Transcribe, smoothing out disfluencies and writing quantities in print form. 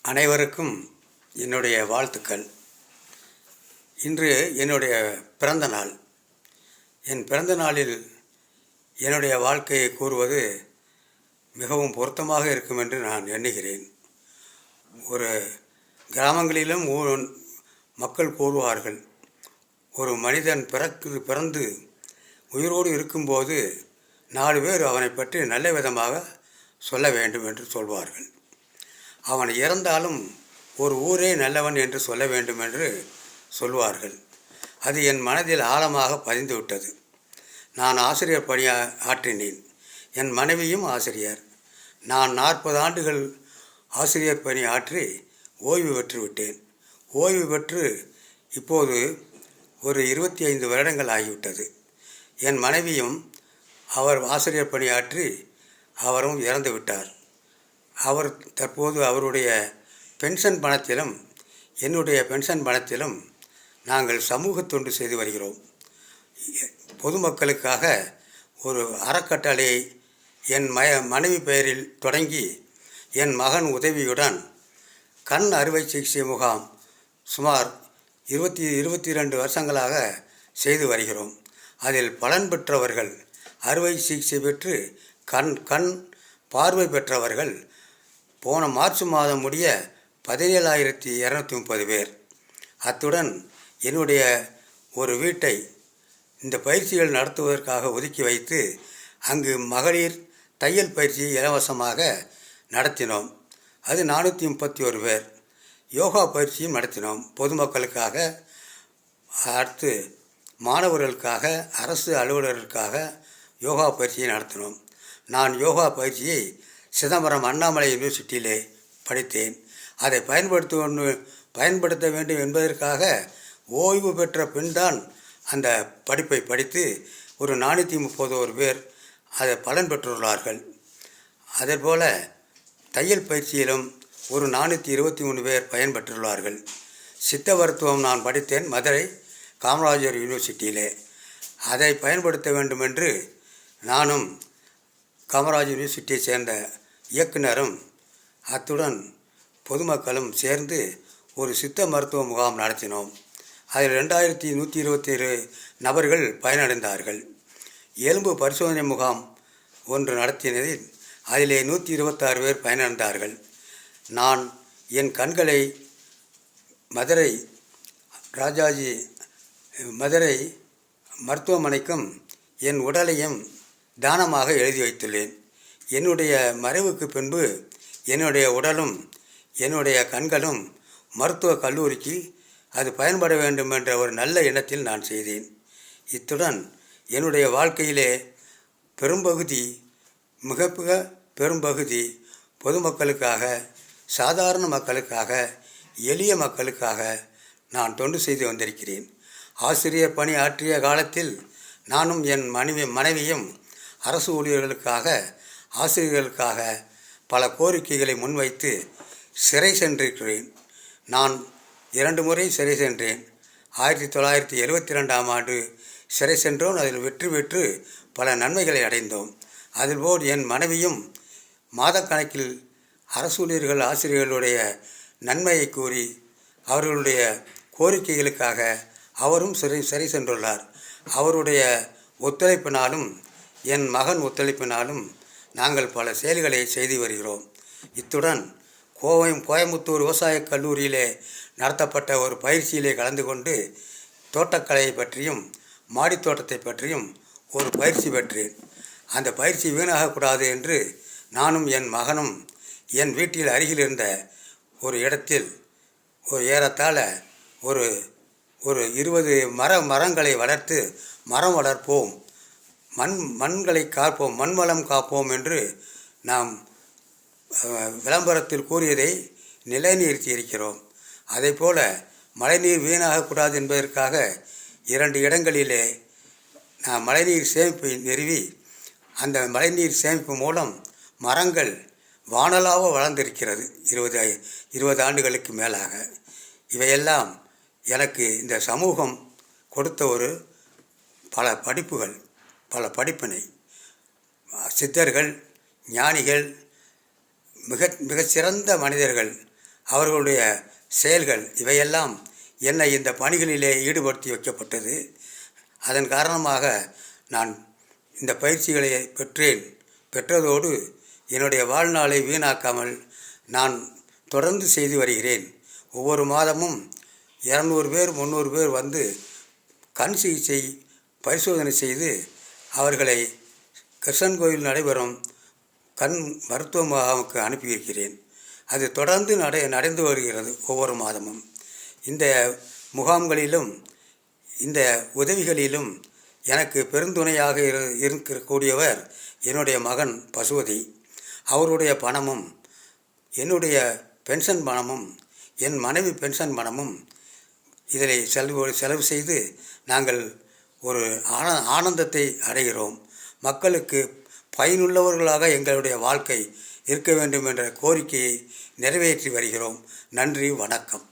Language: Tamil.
அனைவருக்கும் என்னுடைய வாழ்த்துக்கள். இன்று என்னுடைய பிறந்த நாள். என் பிறந்த நாளில் என்னுடைய வாழ்க்கையை கூறுவது மிகவும் பொருத்தமாக இருக்கும் என்று நான் எண்ணுகிறேன். ஒரு கிராமங்களிலும் மக்கள் கூறுவார்கள், ஒரு மனிதன் பிறந்து உயிரோடு இருக்கும்போது 4 பேர் அவனை பற்றி நல்ல விதமாக சொல்ல வேண்டும் என்று சொல்வார்கள். அவன் இறந்தாலும் ஒரு ஊரே நல்லவன் என்று சொல்ல வேண்டும் என்று சொல்வார்கள். அது என் மனதில் ஆழமாக பதிந்துவிட்டது. நான் ஆசிரியர் பணி ஆற்றினேன். என் மனைவியும் ஆசிரியர். நான் 40 ஆண்டுகள் ஆசிரியர் பணி ஆற்றி ஓய்வு பெற்று விட்டேன். ஓய்வு பெற்று இப்போது ஒரு 25 வருடங்கள் ஆகிவிட்டது. என் மனைவியும் அவர் ஆசிரியர் பணியாற்றி அவரும் இறந்து விட்டார். அவர் தற்போது அவருடைய பென்ஷன் பணத்திலும் என்னுடைய பென்ஷன் பணத்திலும் நாங்கள் சமூக தொண்டு செய்து வருகிறோம். பொதுமக்களுக்காக ஒரு அறக்கட்டளையை என் மனைவி பெயரில் தொடங்கி என் மகன் உதவியுடன் கண் அறுவை சிகிச்சை முகாம் சுமார் 22 வருஷங்களாக செய்து வருகிறோம். அதில் பலன் பெற்றவர்கள், அறுவை சிகிச்சை பெற்று கண் பார்வை பெற்றவர்கள் போன மார்ச் மாதம் முடிய 17,230 பேர். அத்துடன் என்னுடைய ஒரு வீட்டை இந்த பயிற்சிகள் நடத்துவதற்காக ஒதுக்கி வைத்து அங்கு மகளிர் தையல் பயிற்சியை இலவசமாக நடத்தினோம். அது 431 பேர். யோகா பயிற்சியும் நடத்தினோம் பொதுமக்களுக்காக. அடுத்து மாணவர்களுக்காக, அரசு அலுவலர்களுக்காக யோகா பயிற்சியை நடத்தினோம். நான் யோகா பயிற்சியை சிதம்பரம் அண்ணாமலை யூனிவர்சிட்டியிலே படித்தேன். அதை பயன்படுத்த வேண்டும் என்பதற்காக ஓய்வு பெற்ற பின்தான் அந்த படிப்பை படித்து ஒரு 431 பேர் அதை பலன் பெற்றுள்ளார்கள். அதேபோல் தையல் பயிற்சியிலும் ஒரு 423 பேர் பயன்பெற்றுள்ளார்கள். சித்த மருத்துவம் நான் படித்தேன் மதுரை காமராஜர் யூனிவர்சிட்டியிலே. அதை பயன்படுத்த வேண்டும் என்று நானும் காமராஜர் யூனிவர்சிட்டியை சேர்ந்த இயக்குனரும் அத்துடன் பொதுமக்களும் சேர்ந்து ஒரு சித்த மருத்துவ முகாம் நடத்தினோம். அதில் 2127 நபர்கள் பயனடைந்தார்கள். எலும்பு பரிசோதனை முகாம் ஒன்று நடத்தினதில் அதிலே 126 பேர் பயனடைந்தார்கள். நான் என் கண்களை மதுரை மருத்துவமனைக்கும் என் உடலையும் தானமாக எழுதி வைத்துள்ளேன். என்னுடைய மறைவுக்கு பின்பு என்னுடைய உடலும் என்னுடைய கண்களும் மருத்துவக் கல்லூரிக்கு அது பயன்பட வேண்டும் என்ற ஒரு நல்ல எண்ணத்தில் நான் செய்தேன். இத்துடன் என்னுடைய வாழ்க்கையிலே மிக பெரும்பகுதி பொதுமக்களுக்காக, சாதாரண மக்களுக்காக, எளிய மக்களுக்காக நான் தொண்டு செய்து வந்திருக்கிறேன். ஆசிரியர் பணி ஆற்றிய காலத்தில் நானும் என் மனைவியும் அரசு ஊழியர்களுக்காக, ஆசிரியர்களுக்காக பல கோரிக்கைகளை முன்வைத்து சிறை சென்றிருக்கிறேன். நான் 2 முறை சிறை சென்றேன். 1972ஆம் ஆண்டு சிறை சென்றோம். அதில் வெற்றி பெற்று பல நன்மைகளை அடைந்தோம். அதுபோல் என் மனைவியும் மாதக்கணக்கில் அரசு ஊழியர்கள், ஆசிரியர்களுடைய நன்மையை கூறி அவர்களுடைய கோரிக்கைகளுக்காக அவரும் சிறை சென்றுள்ளார். அவருடைய ஒத்துழைப்பினாலும் என் மகன் ஒத்துழைப்பினாலும் நாங்கள் பல செயல்களை செய்து வருகிறோம். இத்துடன் கோயம்புத்தூர் விவசாயக் கல்லூரியிலே நடத்தப்பட்ட ஒரு பயிற்சியிலே கலந்து கொண்டு தோட்டக்கலையை பற்றியும் மாடித்தோட்டத்தை பற்றியும் ஒரு பயிற்சி பெற்றேன். அந்த பயிற்சி வீணாகக்கூடாது என்று நானும் என் மகனும் என் வீட்டில் அருகில் இருந்த ஒரு இடத்தில் ஏறத்தாழ ஒரு 20 மரங்களை வளர்த்து மரம் வளர்ப்போம், மண்களை காப்போம், மண்வளம் காப்போம் என்று நாம் விளம்பரத்தில் கூறியதை நிலைநிறுத்தி இருக்கிறோம். அதேபோல் மழைநீர் வீணாகக்கூடாது என்பதற்காக 2 இடங்களிலே நான் மழைநீர் சேமிப்பை நிறுவி அந்த மழைநீர் சேமிப்பு மூலம் மரங்கள் வானலாக வளர்ந்திருக்கிறது 20 ஆண்டுகளுக்கு மேலாக. இவையெல்லாம் எனக்கு இந்த சமூகம் கொடுத்த ஒரு பல படிப்பினை. சித்தர்கள், ஞானிகள், மிகச்சிறந்த மனிதர்கள் அவர்களுடைய செயல்கள் இவையெல்லாம் என்னை இந்த பணிகளிலே ஈடுபடுத்தி வைக்கப்பட்டது. அதன் காரணமாக நான் இந்த பயிற்சிகளை பெற்றதோடு என்னுடைய வாழ்நாளை வீணாக்காமல் நான் தொடர்ந்து செய்து வருகிறேன். ஒவ்வொரு மாதமும் 200 பேர் 300 பேர் வந்து கண் சிகிச்சை பரிசோதனை செய்து அவர்களை கிருஷ்ணன் கோயில் நடைபெறும் கண் மருத்துவ முகாமுக்கு அனுப்பி வைக்கிறேன். அது தொடர்ந்து நடந்து வருகிறது. ஒவ்வொரு மாதமும் இந்த முகாம்களிலும் இந்த உதவிகளிலும் எனக்கு பெருந்துணையாக இருக்கக்கூடியவர் என்னுடைய மகன் பசுபதி. அவருடைய பணமும் என்னுடைய பென்ஷன் பணமும் என் மனைவி பென்ஷன் பணமும் இதில் செலவு செய்து நாங்கள் ஒரு ஆனந்தத்தை அடைகிறோம். மக்களுக்கு பயனுள்ளவர்களாக எங்களுடைய வாழ்க்கை இருக்க வேண்டும் என்ற கோரிக்கையை நிறைவேற்றி வருகிறோம். நன்றி, வணக்கம்.